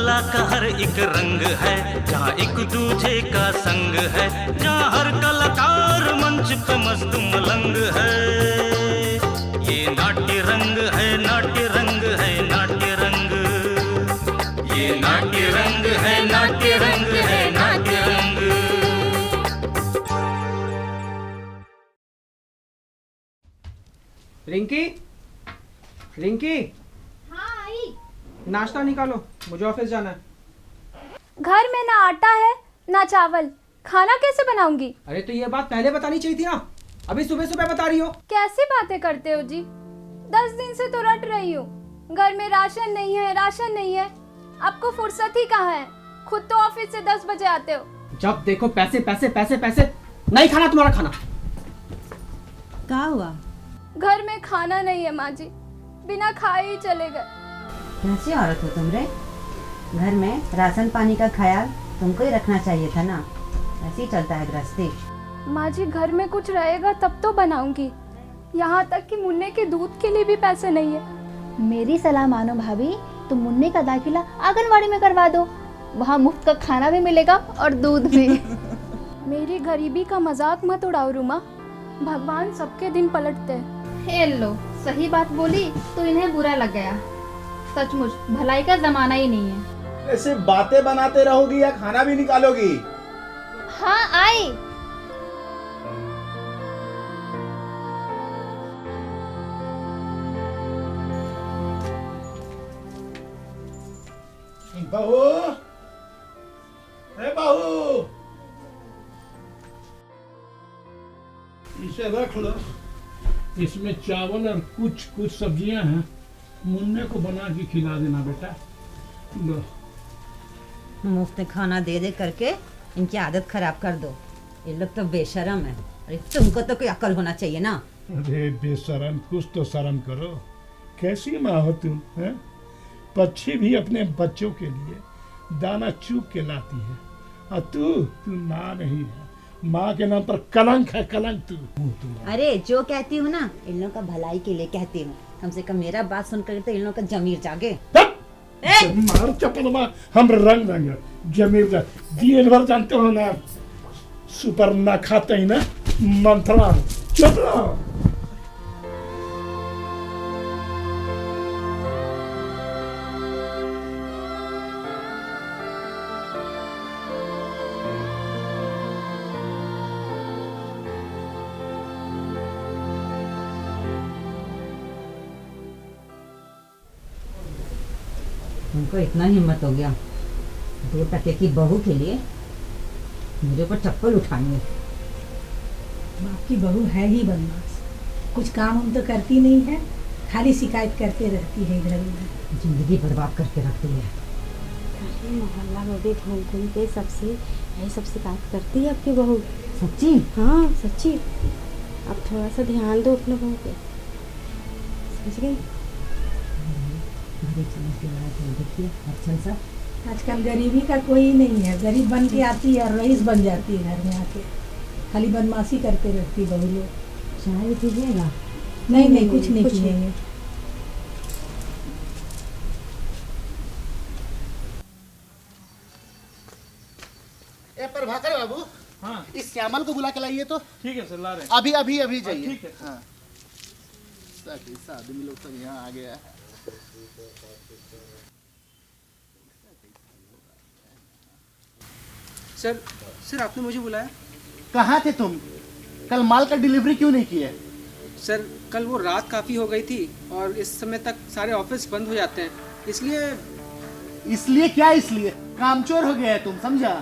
कला का हर एक रंग है, जहाँ एक दूजे का संग है, जहाँ हर कलाकार मंच पे मस्त मलंग है। ये नाट्य रंग है, नाट्य रंग है, नाट्य रंग। ये नाट्य रंग है, नाट्य रंग है, नाट्य रंग। रिंकी, रिंकी, हाँ आई। नाश्ता निकालो, मुझे ऑफिस जाना है। घर में ना आटा है ना चावल, खाना कैसे बनाऊंगी? अरे तो ये बात पहले बतानी चाहिए थी ना, अभी सुबह सुबह बता रही हो। कैसी बातें करते हो जी? 10 दिन से तो रट रही हूँ, घर में राशन नहीं है, राशन नहीं है। आपको फुर्सत ही कहाँ है? खुद तो ऑफिस से 10 बजे आते हो। जब देखो पैसे पैसे पैसे पैसे, नहीं खाना तुम्हारा खाना। क्या हुआ? घर में खाना नहीं है माँ जी, बिना खाए ही चले गए। कैसी औरत हो तुम रे? घर में राशन पानी का ख्याल तुमको ही रखना चाहिए था ना। ऐसे ही चलता है गृहस्थी। माँ जी घर में कुछ रहेगा तब तो बनाऊंगी, यहाँ तक कि मुन्ने के दूध के लिए भी पैसे नहीं है। मेरी सलाह मानो भाभी, तुम मुन्ने का दाखिला आंगनवाड़ी में करवा दो, वहाँ मुफ्त का खाना भी मिलेगा और दूध भी। मेरी गरीबी का मजाक मत उड़ाओ रुमा, भगवान सबके दिन पलटते हैं। हे लो, सही बात बोली तो इन्हें बुरा लग गया। सचमुच भलाई का जमाना ही नहीं है। ऐसे बातें बनाते रहोगी या खाना भी निकालोगी? हाँ आई। बहू, हे बहू, इसे रख लो। इसमें चावल और कुछ कुछ सब्जियां हैं, मुन्ने को बना के खिला देना बेटा। लो। मुफ्त खाना दे दे करके इनकी आदत खराब कर दो। ये लोग तो बेशरम है। अरे तुमको तो कोई अकल होना चाहिए ना। अरे बेशरम, कुछ तो शर्म करो। कैसी माँ हो तुम हैं? पक्षी भी अपने बच्चों के लिए दाना चूक के लाती है, और तू माँ नहीं है। माँ के नाम पर कलंक है, कलंक तू। अरे जो कहती हूँ ना, इन लोगों का भलाई के लिए कहती हूँ। कम से कम मेरा बात सुनकर तो इन लोगों का जमीर जागे। मार चप्पल मार, हम रंग रंग जमीर दिन भर जानते हो ना, सुपर ना खाते ही ना मंत्रा। चुप रहो। उनको इतना हिम्मत हो गया 2 टके की बहू के लिए मेरे ऊपर चप्पल उठाएंगे। बाप की बहू है ही बदमाश, कुछ काम हम तो करती नहीं है, खाली शिकायत करते रहती है इधर उधर। जिंदगी बर्बाद करके रखती है। मोहल्ला में भी घूम घूम के सबसे यही सब शिकायत करती है आपकी बहू। सच्ची? हाँ सच्ची। अब थोड़ा सा ध्यान दो अपने बहू पे, समझ गई? देखिए अच्छा सा। आजकल गरीबी का कोई नहीं है, गरीब बन के आती है और रईस बन जाती है घर में आके। खाली बदमाशी करते रहती बहू लोग। चाय भी पीजिएगा? नहीं नहीं कुछ नहीं पिएंगे। प्रभाकर बाबू, हाँ इस श्यामल को बुला के लाइए तो। ठीक है सर, ला रहे हैं। अभी अभी अभी जाइए। ठीक है। हाँ, आदमी लोग सब यहाँ आ गया। सर, सर आपने मुझे बुलाया? कहाँ थे तुम? कल माल का डिलीवरी क्यों नहीं किया? सर कल वो रात काफ़ी हो गई थी और इस समय तक सारे ऑफिस बंद हो जाते हैं, इसलिए। इसलिए क्या? इसलिए कामचोर हो गया है तुम, समझा?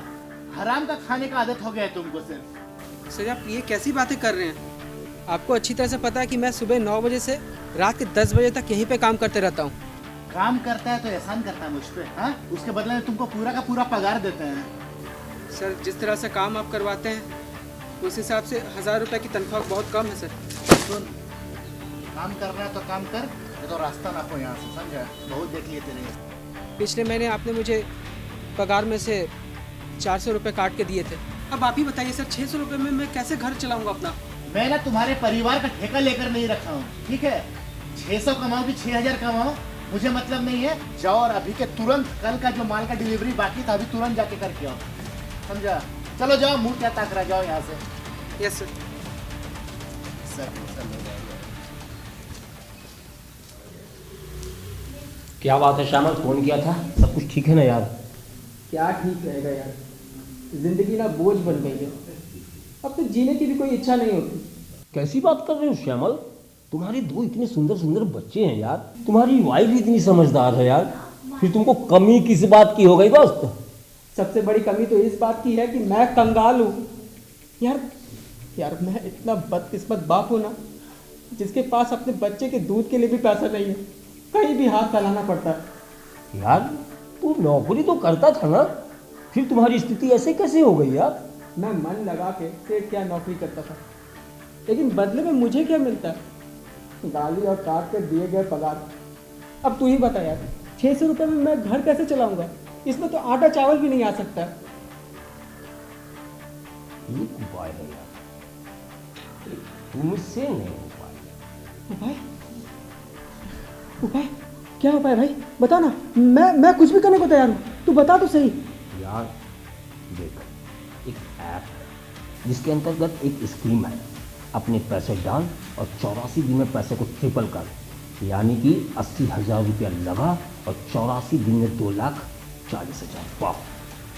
हराम का खाने का आदत हो गया है तुमको सिर्फ। सर आप ये कैसी बातें कर रहे हैं? आपको अच्छी तरह से पता है कि मैं सुबह 9 बजे से रात के 10 बजे तक यहीं पे काम करते रहता हूँ। काम करता है तो एहसान करता है मुझ पे, हाँ? उसके बदले में तुमको पूरा का पूरा पगार देते हैं। सर जिस तरह से काम आप करवाते हैं उस हिसाब से 1000 रुपये की तनख्वाह बहुत कम है सर। सुन, काम करना है तो काम कर, ये तो रास्ता ना हो यहाँ से, समझा? बहुत देख लिए तेरे। पिछले महीने आपने मुझे पगार में से 400 रुपये काट के दिए थे। अब आप ही बताइए सर, 600 रुपये में मैं कैसे घर चलाऊंगा अपना? मैं ना तुम्हारे परिवार का ठेका लेकर नहीं रखा हूँ, ठीक है? 600 कमाओ कि 6000 कमाओ, मुझे मतलब नहीं है, जाओ और अभी के तुरंत कल का जो माल का डिलीवरी बाकी था अभी तुरंत जाके करके आओ, समझा? चलो जाओ, मुंह क्या ताक रहा, जाओ यहाँ से। Yes sir. सर हो जाएगा। क्या बात है श्यामल, फोन किया था? सब कुछ ठीक है ना यार? क्या ठीक रहेगा यार, जिंदगी ना बोझ बन गई है, अब तो जीने की भी कोई इच्छा नहीं होती। कैसी बात कर रहे हो श्यामल? तुम्हारे दो इतने सुंदर सुंदर बच्चे हैं यार, तुम्हारी वाइफ भी इतनी समझदार है यार, फिर तुमको कमी किस बात की हो गई दोस्त? सबसे बड़ी कमी तो इस बात की है कि मैं कंगाल हूँ यार मैं इतना बदकिस्मत बाप हूँ ना, जिसके पास अपने बच्चे के दूध के लिए भी पैसा नहीं है, कहीं भी हाथ फैलाना पड़ता है। यार तू नौकरी तो करता था ना, फिर तुम्हारी स्थिति ऐसे कैसे हो गई यार? मैं मन लगा के सेठ क्या नौकरी करता था, लेकिन बदले में मुझे क्या मिलता है? गाली और काट के दिए गए पगार। अब तू ही बता यार, 600 रुपये में मैं घर कैसे चलाऊंगा? इसमें तो आटा चावल भी नहीं आ सकता। एक उपाय है यार, तुमसे नहीं उपाय। उपाय? उपाय? क्या उपाय भाई, बता ना, मैं कुछ भी करने को तैयार हूँ, तू बता तो सही। यार देख, एक ऐप है जिसके अंतर्गत एक स्कीम है, अपने पैसे डाल और 84 दिन में पैसे को ट्रिपल कर, यानी कि 80,000 रुपया लगा और 84 दिन में 2,40,000। वाह!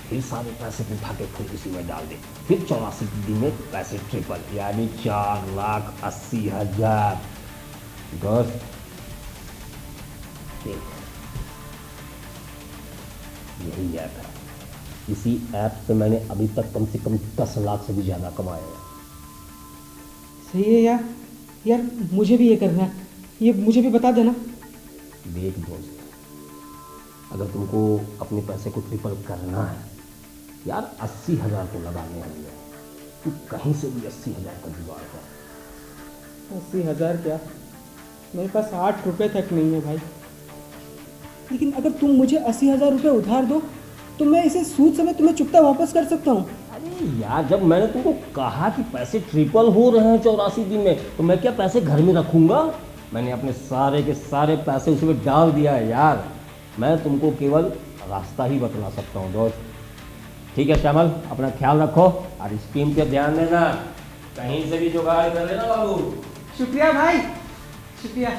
फिर सारे पैसे को उठा के फिर उसी में डाल दे, फिर 84 दिन में पैसे ट्रिपल, यानी 4,80,000। दोस्त देख, यही ऐप है। इसी ऐप से मैंने अभी तक कम से कम 10 लाख से भी ज़्यादा कमाया है। सही है यार मुझे भी ये करना है, ये मुझे भी बता देना। देख दोस्त, अगर तुमको अपने पैसे को ट्रिपल करना है यार, 80,000 तो लगाने हैं, तू कहीं से भी 80,000 का जुगाड़ कर। 80,000 क्या, मेरे पास 8 रुपये तक नहीं है भाई। लेकिन अगर तुम मुझे 80,000 रुपये उधार दो तो मैं इसे सूद समेत तुम्हें चुकता वापस कर सकता हूँ। अरे यार, जब मैंने तुमको कहा कि पैसे ट्रिपल हो रहे हैं 84 दिन में, तो मैं क्या पैसे घर में रखूँगा? मैंने अपने सारे के सारे पैसे उसमें डाल दिया है यार। मैं तुमको केवल रास्ता ही बतला सकता हूँ दोस्त। ठीक है श्यामल, अपना ख्याल रखो और स्कीम पे ध्यान देना, कहीं से भी जुगाड़ कर लेना बाबू। शुक्रिया भाई, शुक्रिया।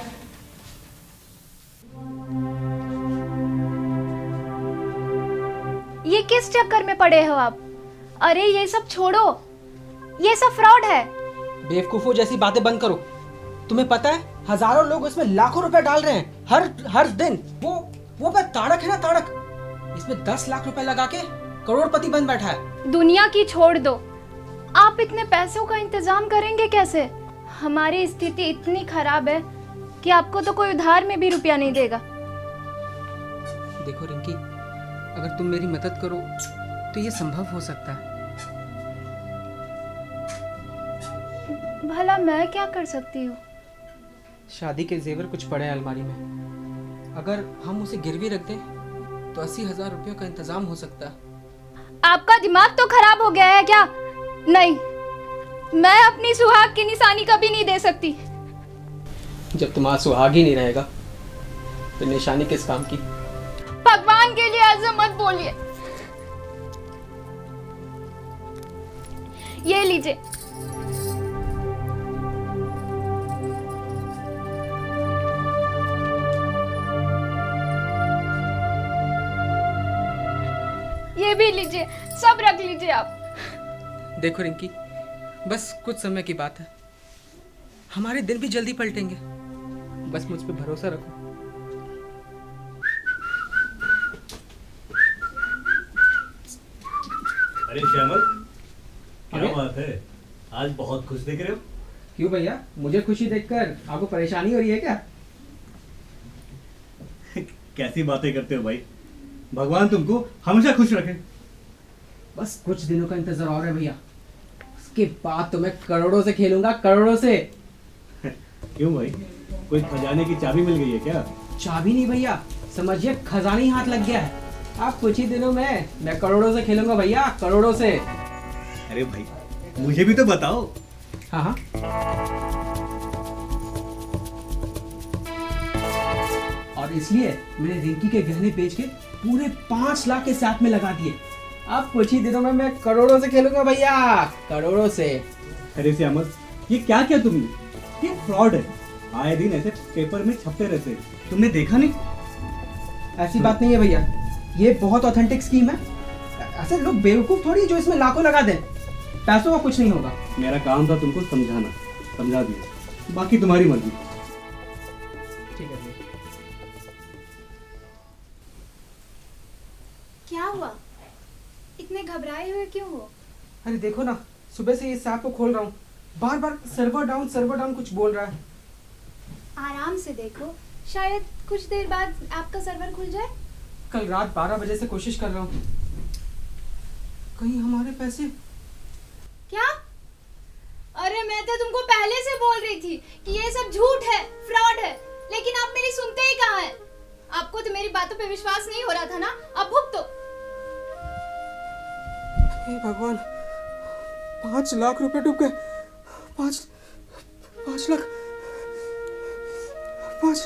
ये किस चक्कर में पड़े हो आप? अरे ये सब छोड़ो, ये सब फ्रॉड है। बेवकूफों जैसी बातें बंद करो। तुम्हें पता है हजारों लोग इसमें लाखों रुपए डाल रहे हैं हर दिन। वो ताड़क है ना, ताड़क, इसमें 10 लाख रुपए लगा के करोड़पति बन बैठा है। दुनिया की छोड़ दो, आप इतने पैसों का इंतजाम करेंगे कैसे? हमारी स्थिति इतनी खराब है कि आपको तो कोई उधार में भी रुपया नहीं देगा। देखो रिंकी, अगर तुम मेरी मदद करो तो ये संभव हो सकता है। भला मैं क्या कर सकती हूँ? शादी के जेवर कुछ पड़े हैं अलमारी में, अगर हम उसे गिरवी रख दें तो 80,000 रुपयों का इंतजाम हो सकता है। आपका दिमाग तो खराब हो गया है क्या? नहीं, मैं अपनी सुहाग की निशानी कभी नहीं दे सकती। जब तुम्हारा सुहाग ही नहीं रहेगा तो निशानी किस काम की? भगवान के लिए ऐसे मत बोलिए। ये लीजिए। ये भी लीजिए, सब रख लीजिए आप। देखो रिंकी, बस कुछ समय की बात है, हमारे दिन भी जल्दी पलटेंगे, बस मुझ पे भरोसा रखो। अरे श्यामल, क्या बात है, आज बहुत खुश दिख रहे हो? क्यों भैया, मुझे खुशी देखकर आपको परेशानी हो रही है क्या? कैसी बातें करते हो भाई, भगवान तुमको हमेशा खुश रखे। बस कुछ दिनों का इंतजार और है भैया, उसके बाद तो मैं करोड़ों से खेलूंगा, करोड़ों से। क्यों भाई, कोई खजाने की चाबी मिल गई है क्या? चाबी नहीं भैया, समझिए खजाना ही हाथ लग गया है। आप कुछ ही दिनों में मैं करोड़ों से खेलूंगा भैया, करोड़ों से। अरे भाई, मुझे भी तो बताओ। हाँ हाँ, और इसलिए मैंने रिंकी के गहने बेच के पूरे 5 लाख के साथ में लगा दिए। अब कुछ ही दिनों में मैं करोड़ों से खेलूंगा भैया, करोड़ों से। अरे श्यामल, ये क्या किया तुमने? ये फ्रॉड है। आए दिन ऐसे पेपर में छपते रहते हैं, तुमने देखा नहीं? ऐसी बात नहीं है भैया, ये बहुत ऑथेंटिक स्कीम है। ऐसे लोग बेवकूफ थोड़ी जो इसमें लाखों लगा दें। पैसों का कुछ नहीं होगा। मेरा काम था तुमको समझाना, समझा दिया, बाकी तुम्हारी मर्जी। ठीक है भैया। क्या हुआ? इतने घबराए हुए क्यों हो? अरे देखो ना, सुबह से इस ऐप को खोल रहा हूँ, बार बार सर्वर डाउन कुछ बोल रहा है। आराम से देखो, शायद कुछ देर बाद आपका सर्वर खुल जाए। कल रात 12 बजे से कोशिश कर रहा हूँ, कहीं हमारे पैसे। क्या? अरे मैं तो तुमको पहले से बोल रही थी कि ये सब झूठ है, फ्रॉड है, लेकिन आप मेरी सुनते ही कहाँ हैं? आपको तो मेरी बातों पे विश्वास नहीं हो रहा था ना, अब भुगतो। हे भगवान, 5 लाख रुपए डूब गए। 5 लाख 5।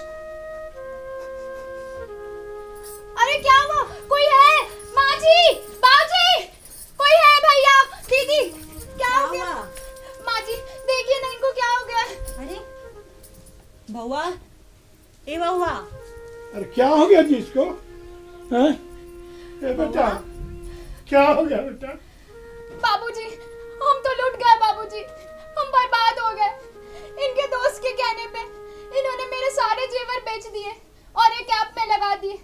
अरे क्या हुआ? कोई है? माँ जी, बाबूजी, कोई है? भैया, दीदी, क्या हो गया? माँ जी देखिए ना, इनको क्या हो गया? अरे बउआ, ए बउआ। अरे क्या हो गया जी इसको? हैं? ए बेटा, क्या हो गया बेटा? बाबूजी, हम तो लूट गए बाबूजी, हम बर्बाद हो गए। इनके दोस्त के कहने पे इन्होंने मेरे सारे जेवर बेच दिए और एक ऐप में लगा दिए।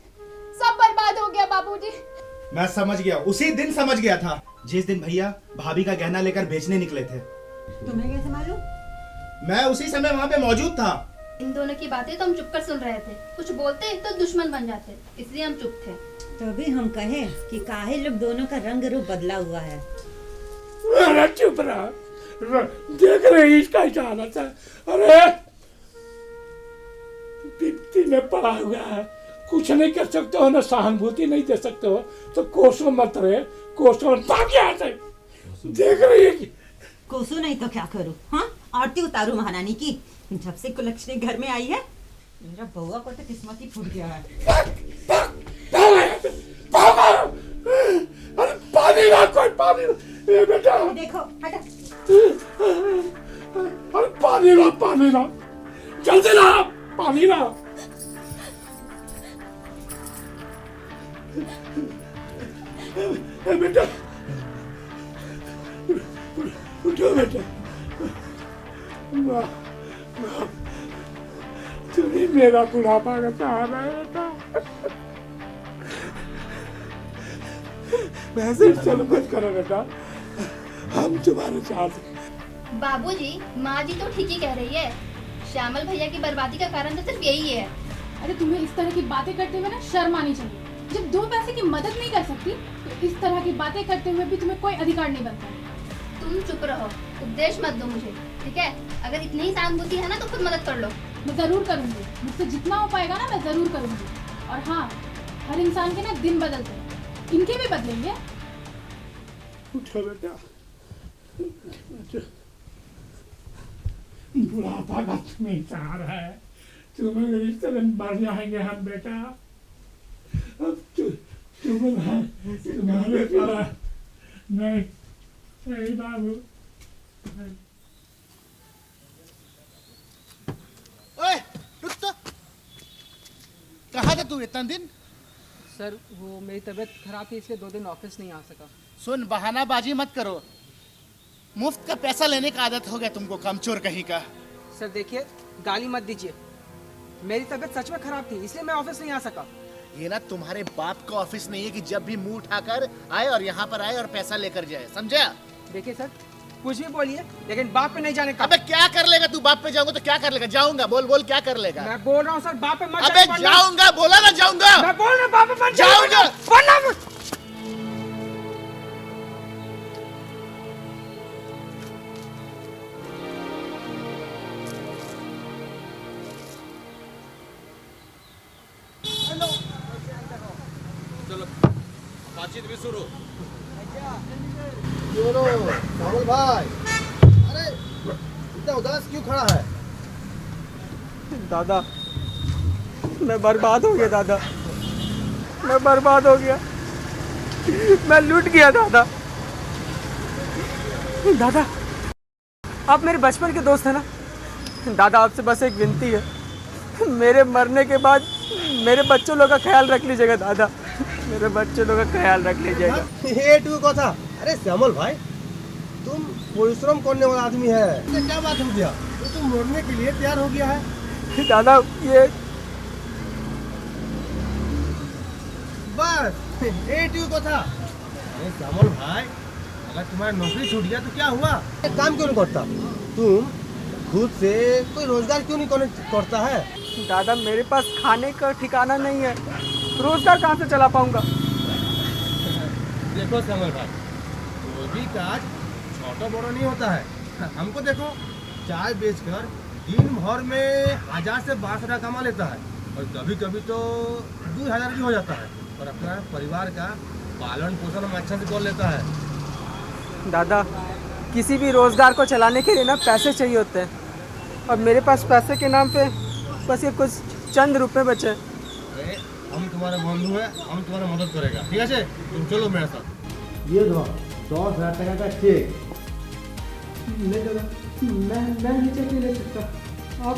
सब बर्बाद हो गया बाबूजी। मैं समझ गया, उसी दिन समझ गया था, जिस दिन भैया भाभी का गहना लेकर बेचने निकले थे। तुम्हें कैसे मालूम? मैं उसी समय वहाँ पे मौजूद था। इन दोनों की बातें तो हम चुप कर सुन रहे थे, कुछ बोलते तो दुश्मन बन जाते, इसलिए हम चुप थे। तो भी हम कहे कि काहे लोग दोनों का रंग रूप बदला हुआ है। अरे चुप रहा, देख रहे इसका क्या हालत है। अरे विपत्ति में पड़ा हुआ है, कुछ नहीं कर सकते हो ना, सहानुभूति नहीं दे सकते हो, तो कोसों मत रहे, कोसों भाग यहाँ से। देख रही है कोसो नहीं तो क्या करूं? हाँ, आरती उतारू महारानी की। जब से कुलक्षणी घर में आई है, मेरा बउआ को तो किस्मत ही फूट गया है। अरे पानी ला, कोई पानी। ए बेटा देखो, हटा। अरे पानी ला, जल्दी ला, पानी ला। ए बेटा, उठो बेटा। तुम्हें मेरा बुढ़ापा का सहारा है बेटा। वैसे चलो मत करो बेटा, हम तुम्हारे साथ। बाबूजी, माँ जी तो ठीक ही कह रही है, श्यामल भैया की बर्बादी का कारण तो सिर्फ यही है। अरे तुम्हें इस तरह की बातें करते हुए ना शर्म आनी चाहिए। जब 2 पैसे की मदद नहीं कर सकती तो इस तरह की बातें करते हुए भी तुम्हें कोई अधिकार नहीं बनता। तुम चुप रहो, उपदेश मत दो मुझे, ठीक है? अगर इतनी ही सहानुभूति है ना तो खुद मदद कर लो। मैं जरूर करूंगी, मुझसे जितना हो पाएगा ना मैं जरूर करूंगी। और हाँ, हर इंसान के ना दिन बदलते हैं, इनके भी बदलेंगे। उठो बेटा, बुढ़ापा का तुम्हें सहारा है, तुम्हें इस तरह मर जाएंगे हम बेटा। अब तुम्हारे तरह नहीं बाबू। ओए, रुक तो। कहाँ था तू इतना दिन? सर वो मेरी तबीयत खराब थी, इसलिए 2 दिन ऑफिस नहीं आ सका। सुन, बहानाबाजी मत करो, मुफ्त का पैसा लेने का आदत हो गया तुमको, कमचोर कहीं का। सर देखिए, गाली मत दीजिए, मेरी तबीयत सच में खराब थी, इसलिए मैं ऑफिस नहीं आ सका। ये ना तुम्हारे बाप का ऑफिस नहीं है कि जब भी मुंह उठाकर आए और यहाँ पर आए और पैसा लेकर जाए, समझा? देखिए सर, कुछ भी बोलिए, लेकिन बाप पे नहीं जाने का। अबे क्या कर लेगा तू? बाप पे जाऊंगा तो क्या कर लेगा? जाऊंगा, बोल बोल क्या कर लेगा? मैं बोल रहा हूँ सर, बाप पे मत अबे जाऊंगा, बोला ना जाऊंगा। मैं बोल रहा हूँ बाप पे मत जाऊंगा। चलो बातचीत भी शुरू। राहुल भाई, अरे इतना उदास क्यों खड़ा है? दादा, मैं बर्बाद हो गया दादा, मैं बर्बाद हो गया, मैं लूट गया दादा। दादा आप मेरे बचपन के दोस्त हैं ना दादा, आपसे बस एक विनती है, मेरे मरने के बाद मेरे बच्चों लोग का ख्याल रख लीजिएगा दादा, मेरे बच्चों लोग का ख्याल रख लीजिएगा। ये टू कथा। अरे श्यामल भाई, तुम परिश्रम करने वाला आदमी है, ये क्या बात हो गया? तो तुम मरने के लिए तैयार हो गया है दादा। ये बस ये टू कथा। अरे श्यामल भाई, अगर तुम्हारी नौकरी छूट गया तो क्या हुआ? एक काम क्यों नहीं करता तुम? खुद से कोई रोजगार क्यों नहीं करता है? दादा मेरे पास खाने का ठिकाना नहीं है, रोजगार कहाँ से चला पाऊंगा? देखो श्यामल भाई, कोई भी काज छोटा बड़ा नहीं होता है। हमको देखो, चाय बेचकर दिन भर में 1000 से 1200 कमा लेता है, और कभी कभी तो 2000 भी हो जाता है, और अपना परिवार का पालन पोषण हम अच्छा से कर लेता है। दादा किसी भी रोजगार को चलाने के लिए ना पैसे चाहिए होते हैं, और मेरे पास पैसे के नाम पे बस ये कुछ चंद रुपए बचे। अरे हम तुम्हारे बंधु हैं, हम तुम्हारी मदद करेगा, ठीक है? तुम चलो मेरे साथ। ये दो 10,000 टका का चेक। नहीं दादा, मैं ये चेक नहीं ले सकता, आप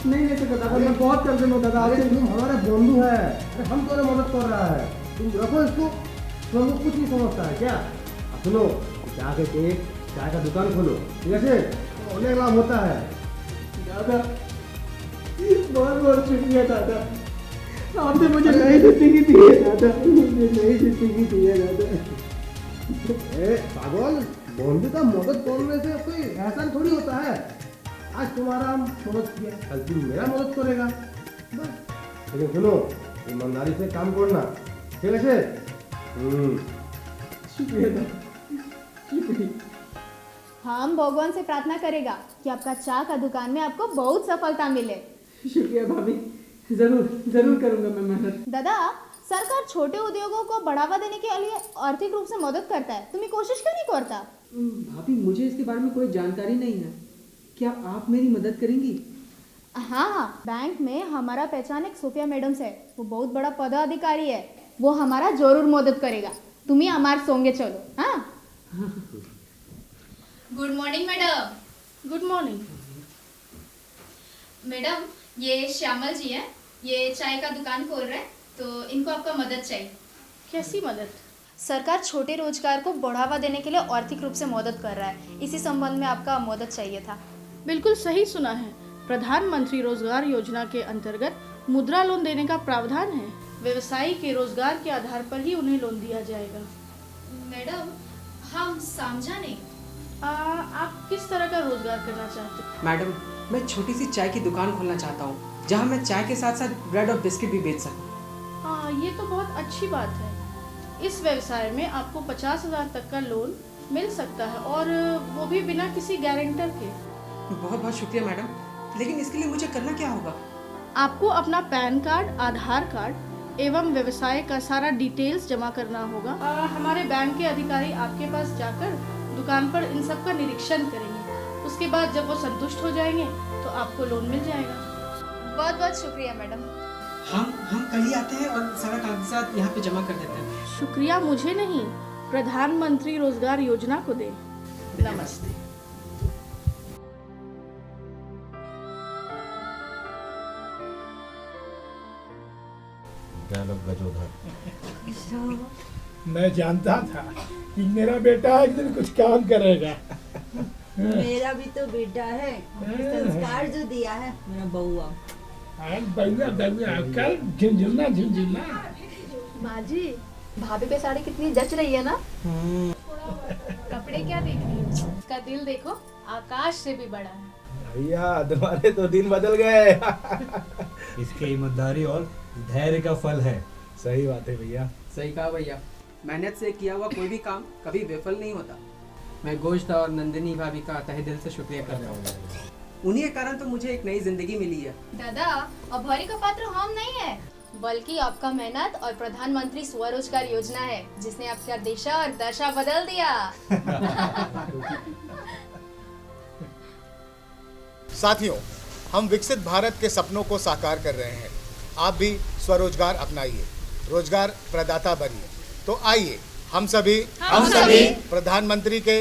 नहीं ले सकता दादा, मैं बहुत कर्ज में हूँ दादा। अरे तुम हमारे बंधु है, अरे हम तुम्हारी मदद कर रहा है, तुम रखो इसको। तुमको कुछ नहीं समझता है क्या? सुनो, जाके एक चाय का दुकान खोलो, ठीक है? अनेक लाभ होता है। दादा बहुत बहुत शुक्रिया दादा, आपने मुझे नई जिंदगी दी है दादा, मुझे नई जिंदगी दी है दादा। ए पागल, बंधु का मदद करने से कोई एहसान थोड़ी होता है। आज तुम्हारा हम मदद किया, कल तुम मेरा मदद करेगा, बस। लेकिन सुनो, ईमानदारी से काम करना, ठीक है? शुक्रिया दादा, शुक्रिया। हम भगवान से प्रार्थना करेगा कि आपका चाय का दुकान में आपको बहुत सफलता मिले। शुक्रिया भाभी, जरूर जरूर करूंगा मैं मेहनत। दादा सरकार छोटे उद्योगों को बढ़ावा देने के लिए आर्थिक रूप से मदद करता है, तुम्हें कोशिश क्यों नहीं करता? भाभी मुझे इसके बारे में कोई जानकारी नहीं है, क्या आप मेरी मदद करेंगी? हाँ, बैंक में हमारा पहचान एक सोफिया मैडम से, वो बहुत बड़ा पदाधिकारी है, वो हमारा जरूर मदद करेगा, तुम्हें हमारे संगे चलो। हाँ good morning madam. Good morning madam, ये श्यामल जी हैं, ये चाय का दुकान खोल रहे हैं, तो इनको आपका मदद चाहिए। कैसी मदद? सरकार छोटे रोजगार को बढ़ावा देने के लिए आर्थिक रूप से मदद कर रहा है, इसी संबंध में आपका मदद चाहिए था। बिल्कुल सही सुना है, प्रधानमंत्री रोजगार योजना के अंतर्गत मुद्रा लोन देने का प्रावधान है। व्यवसायी के रोजगार के आधार पर ही उन्हें लोन दिया जाएगा। मैडम हम समझा नहीं। आप किस तरह का रोजगार करना चाहते हैं? मैडम मैं छोटी सी चाय की दुकान खोलना चाहता हूँ, जहाँ मैं चाय के साथ साथ ब्रेड और बिस्किट भी बेच सकूँ। हाँ, ये तो बहुत अच्छी बात है। इस व्यवसाय में आपको 50,000 तक का लोन मिल सकता है, और वो भी बिना किसी गारंटर के। बहुत बहुत शुक्रिया मैडम, लेकिन इसके लिए मुझे करना क्या होगा? आपको अपना पैन कार्ड, आधार कार्ड एवं व्यवसाय का सारा डिटेल्स जमा करना होगा। हमारे बैंक के अधिकारी आपके पास जाकर दुकान पर इन सब का निरीक्षण करेंगे। उसके बाद जब वो संतुष्ट हो जाएंगे तो आपको लोन मिल जाएगा। बहुत बहुत शुक्रिया मैडम। हम कल ही आते हैं और सारा कागजात यहाँ पे जमा कर देते हैं। शुक्रिया मुझे नहीं, प्रधानमंत्री रोजगार योजना को दे। नमस्ते। मैं जानता था कि मेरा बेटा एक दिन कुछ काम करेगा। मेरा भी तो बेटा है, संस्कार जो दिया है मेरा बउआ। कल झुंझुना झुंझुना। माँ जी, भाभी पे साड़ी कितनी जच रही है ना। कपड़े क्या देख रही हो? उसका दिल देखो, आकाश से भी बड़ा है। भैया तुम्हारे तो दिन बदल गए। इसके ईमानदारी और धैर्य का फल है। सही बात है भैया। सही कहा भैया, मेहनत से किया हुआ कोई भी काम कभी विफल नहीं होता। मैं गोश्त और नंदिनी भाभी का तहे दिल से शुक्रिया करता हूँ, उन्हीं के कारण तो मुझे एक नई जिंदगी मिली है। दादा, अब भरी का पात्र हम नहीं है, बल्कि आपका मेहनत और प्रधानमंत्री स्वरोजगार योजना है, जिसने आपका दिशा और दशा बदल दिया। साथियों, हम विकसित भारत के सपनों को साकार कर रहे हैं। आप भी स्वरोजगार अपनाइए, रोजगार प्रदाता बनिए। तो आइए हम सभी प्रधानमंत्री के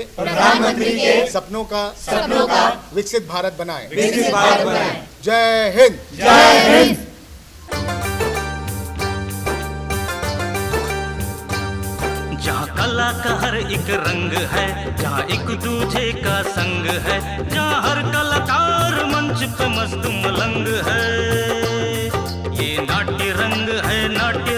सपनों का विकसित भारत बनाएं। जय हिंद। जहाँ कला का हर एक रंग है, जहाँ एक दूजे का संग है, जहाँ हर कलाकार मंच पे मस्त मलंग है। ये नाट्य रंग है, नाट्य